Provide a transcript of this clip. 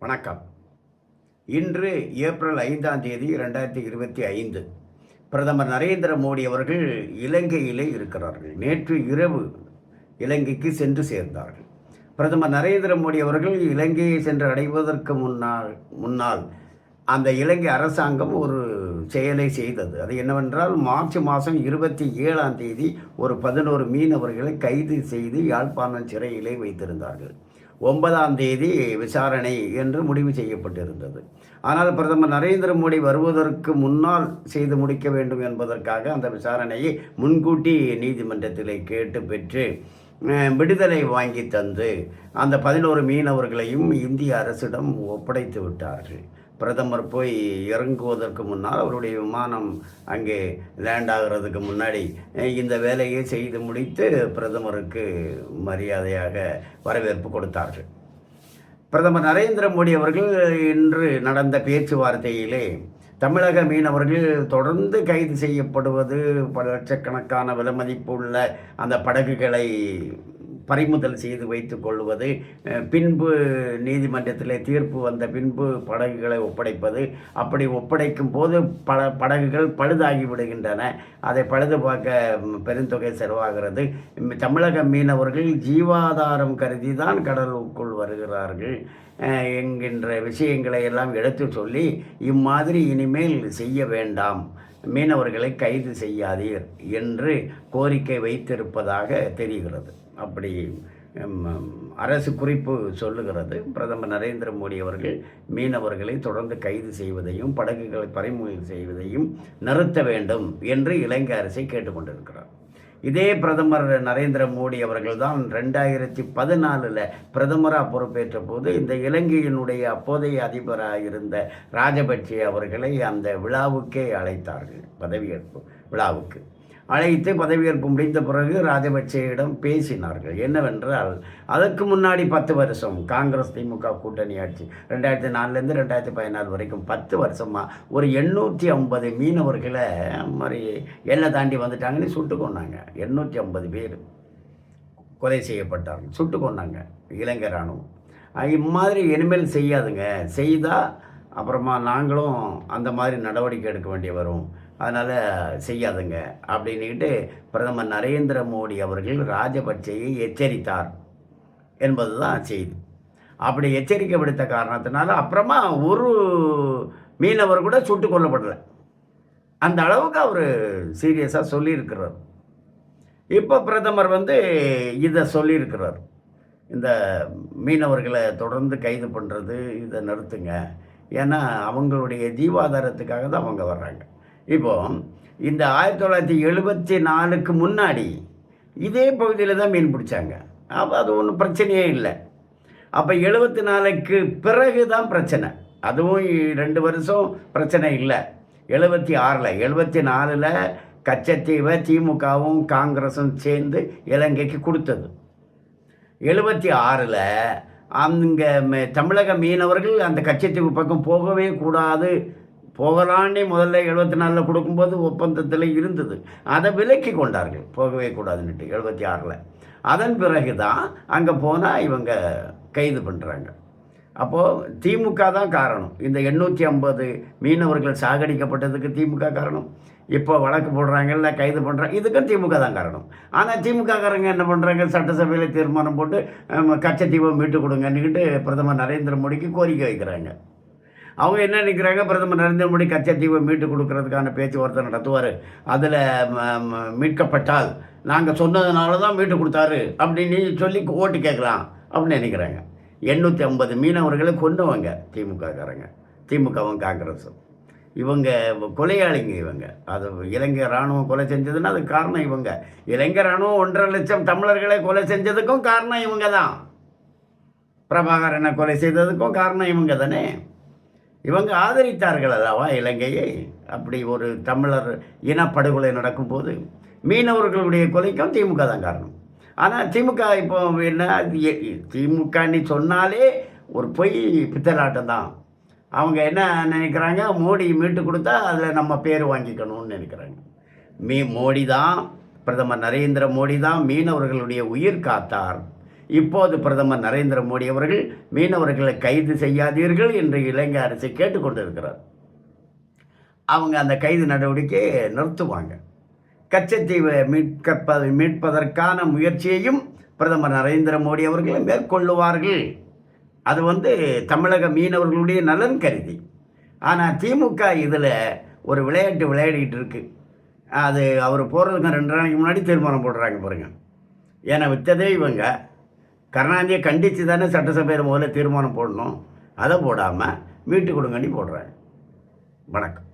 வணக்கம். இன்று ஏப்ரல் 5ஆம் தேதி 2025. பிரதமர் நரேந்திர மோடி அவர்கள் இலங்கையிலே இருக்கிறார்கள். நேற்று இரவு இலங்கைக்கு சென்று சேர்ந்தார்கள். பிரதமர் நரேந்திர மோடி அவர்கள் இலங்கையை சென்று அடைவதற்கு முன்னால் அந்த இலங்கை அரசாங்கம் ஒரு செயலை செய்தது. அது என்னவென்றால், மார்ச் மாதம் 27ஆம் தேதி ஒரு 11 மீனவர்களை கைது செய்து யாழ்ப்பாணம் சிறையிலே வைத்திருந்தார்கள். 9ஆம் தேதி விசாரணை என்று முடிவு செய்யப்பட்டிருந்தது. ஆனால் பிரதமர் நரேந்திர மோடி வருவதற்கு முன்னால் செய்து முடிக்க வேண்டும் என்பதற்காக அந்த விசாரணையை முன்கூட்டி நீதிமன்றத்திலே கேட்டு பெற்று விடுதலை வாங்கி தந்து அந்த 11 மீனவர்களையும் இந்திய அரசிடம் ஒப்படைத்து விட்டார்கள். பிரதமர் போய் இறங்குவதற்கு முன்னால் அவருடைய விமானம் அங்கே லேண்ட் ஆகிறதுக்கு முன்னாடி இந்த வேலையை செய்து முடித்து பிரதமருக்கு மரியாதையாக வரவேற்பு கொடுத்தார்கள். பிரதமர் நரேந்திர மோடி அவர்கள் இன்று நடந்த பேச்சுவார்த்தையிலே தமிழக மீனவர்கள் தொடர்ந்து கைது செய்யப்படுவது, பல லட்சக்கணக்கான விலைமதிப்புள்ள அந்த படகுகளை பறிமுதல் செய்து வைத்து கொள்வது, பின்பு நீதிமன்றத்தில் தீர்ப்பு வந்த பின்பு படகுகளை ஒப்படைப்பது, அப்படி ஒப்படைக்கும் போது படகுகள் பழுதாகி விடுகின்றன. அதை பழுது பார்க்க பெருந்தொகை செலவாகிறது. தமிழக மீனவர்கள் ஜீவாதாரம் கருதி தான் கடலுக்குள் வருகிறார்கள் என்கின்ற விஷயங்களை எல்லாம் எடுத்து சொல்லி, இம்மாதிரி இனிமேல் செய்ய வேண்டாம், மீனவர்களை கைது செய்யாதீர் என்று கோரிக்கை வைத்திருப்பதாக தெரிகிறது. அப்படி அரசு குறிப்பு சொல்லுகிறது. பிரதமர் நரேந்திர மோடி அவர்கள் மீனவர்களை தொடர்ந்து கைது செய்வதையும் படகுகளை பறிமுதல் செய்வதையும் நிறுத்த வேண்டும் என்று இலங்கை அரசை கேட்டுக்கொண்டிருக்கிறார். இதே பிரதமர் நரேந்திர மோடி அவர்கள் தான் 2014 பிரதமராக பொறுப்பேற்ற போது இந்த இலங்கையினுடைய அப்போதைய அதிபராக இருந்த ராஜபக்சே அவர்களை அந்த விழாவுக்கே அழைத்தார்கள். பதவியேற்பு விழாவுக்கு அழைத்து பதவியேற்பு முடிந்த பிறகு ராஜபக்சேயிடம் பேசினார்கள். என்னவென்றால், அதற்கு முன்னாடி 10 வருஷம் காங்கிரஸ் திமுக கூட்டணி ஆட்சி 2004 2014 வரைக்கும் 10 வருஷமாக ஒரு 850 மீனவர்களை மாதிரி எல்லை தாண்டி வந்துட்டாங்கன்னு சுட்டு கொண்டாங்க. 850 பேர் கொலை செய்யப்பட்டார்கள், சுட்டு கொண்டாங்க இலங்கை இராணுவம். இம்மாதிரி இனிமேல் செய்யாதுங்க, செய்தால் அப்புறமா நாங்களும் அந்த மாதிரி நடவடிக்கை எடுக்க வேண்டிய வரும், அதனால் செய்யாதுங்க அப்படின்ட்டு பிரதமர் நரேந்திர மோடி அவர்கள் ராஜபக்சேயை எச்சரித்தார் என்பது தான் செய்தி. அப்படி எச்சரிக்கை விடுத்த காரணத்தினால அப்புறமா ஒரு மீனவர் கூட சுட்டு கொல்லப்படலை. அந்த அளவுக்கு அவர் சீரியஸாக சொல்லியிருக்கிறார். இப்போ பிரதமர் இதை சொல்லியிருக்கிறார், இந்த மீனவர்களை தொடர்ந்து கைது பண்ணுறது இதை நிறுத்துங்க, ஏன்னா அவங்களுடைய ஜீவாதாரத்துக்காக தான் அவங்க வர்றாங்க. இப்போது இந்த 1974க்கு முன்னாடி இதே பகுதியில் தான் மீன் பிடிச்சாங்க. அப்போ அது ஒன்றும் பிரச்சனையே இல்லை. அப்போ 74க்கு பிறகு தான் பிரச்சனை. அதுவும் 2 வருஷம் பிரச்சனை இல்லை. 74ல் கச்சத்தீவை திமுகவும் காங்கிரஸும் சேர்ந்து இலங்கைக்கு கொடுத்தது. 76ல் அங்கே தமிழக மீனவர்கள் அந்த கச்சத்தீவு பக்கம் போகவே கூடாது, போகலான்னு முதல்ல 74ல் கொடுக்கும்போது ஒப்பந்தத்தில் இருந்தது, அதை விலக்கி கொண்டார்கள், போகவே கூடாதுன்னுட்டு 76ல். அதன் பிறகு தான் அங்கே போனால் இவங்க கைது பண்ணுறாங்க. அப்போது திமுக தான் காரணம். இந்த 850 மீனவர்கள் சாகடிக்கப்பட்டதுக்கு திமுக காரணம். இப்போ வழக்கு போடுறாங்கல்ல, கைது பண்ணுறாங்க, இதுக்கும் திமுக தான் காரணம். ஆனால் திமுககாரங்க என்ன பண்ணுறாங்க, சட்டசபையில் தீர்மானம் போட்டு கச்சத்தீவை மீட்டு கொடுங்கன்னுக்கிட்டு பிரதமர் நரேந்திர மோடிக்கு கோரிக்கை வைக்கிறாங்க. அவங்க என்ன நினைக்கிறாங்க, பிரதமர் நரேந்திர மோடி கச்சத்தீவை மீட்டு கொடுக்கறதுக்கான பேச்சுவார்த்தை நடத்துவார், அதில் மீட்கப்பட்டால் நாங்கள் சொன்னதுனால தான் மீட்டு கொடுத்தாரு அப்படின்னு சொல்லி ஓட்டு கேட்கலாம் அப்படின்னு நினைக்கிறாங்க. 850 மீனவர்களை கொண்டவங்க திமுககாரங்க, திமுகவும் காங்கிரஸும். இவங்க கொலையாளிங்க. இவங்க அது இலங்கை இராணுவம் கொலை செஞ்சதுன்னா அதுக்கு காரணம் இவங்க. இலங்கை இராணுவம் 1.5 லட்சம் தமிழர்களை கொலை செஞ்சதுக்கும் காரணம் இவங்க தான். பிரபாகரனை கொலை செய்ததுக்கும் காரணம் இவங்க தானே. இவங்க ஆதரித்தார்கள் அல்லவா இலங்கையை. அப்படி ஒரு தமிழர் இனப்படுகொலை நடக்கும்போது மீனவர்களுடைய கொலைக்கும் திமுக தான் காரணம். ஆனால் திமுக இப்போ என்ன, திமுகன்னு சொன்னாலே ஒரு பொய் பித்தலாட்டம் தான். அவங்க என்ன நினைக்கிறாங்க, மோடி மீட்டு கொடுத்தா அதில் நம்ம பேர் வாங்கிக்கணும்னு நினைக்கிறாங்க. மோடி தான், பிரதமர் நரேந்திர மோடி தான் மீனவர்களுடைய உயிர் காத்தார். இப்போது பிரதமர் நரேந்திர மோடி அவர்கள் மீனவர்களை கைது செய்யாதீர்கள் என்று இலங்கை அரசை கேட்டுக்கொண்டிருக்கிறார். அவங்க அந்த கைது நடவடிக்கையை நிறுத்துவாங்க. கச்சத்தீவை மீட்பதற்கான முயற்சியையும் பிரதமர் நரேந்திர மோடி அவர்கள் மேற்கொள்ளுவார்கள். அது தமிழக மீனவர்களுடைய நலன் கருதி. ஆனால் திமுக இதில் ஒரு விளையாட்டு விளையாடிக்கிட்டு இருக்கு. அது அவர் போகிறதுக்கு 2 நாளைக்கு முன்னாடி தீர்மானம் போடுறாங்க பாருங்க. ஏன்னா விற்றதே இவங்க. கருணாநிதியை கண்டித்து தானே சட்டசபையில் முதல்ல தீர்மானம் போடணும். அதை போடாமல் மீட்டு கொடுங்கன்னு போடுறாங்க. வணக்கம்.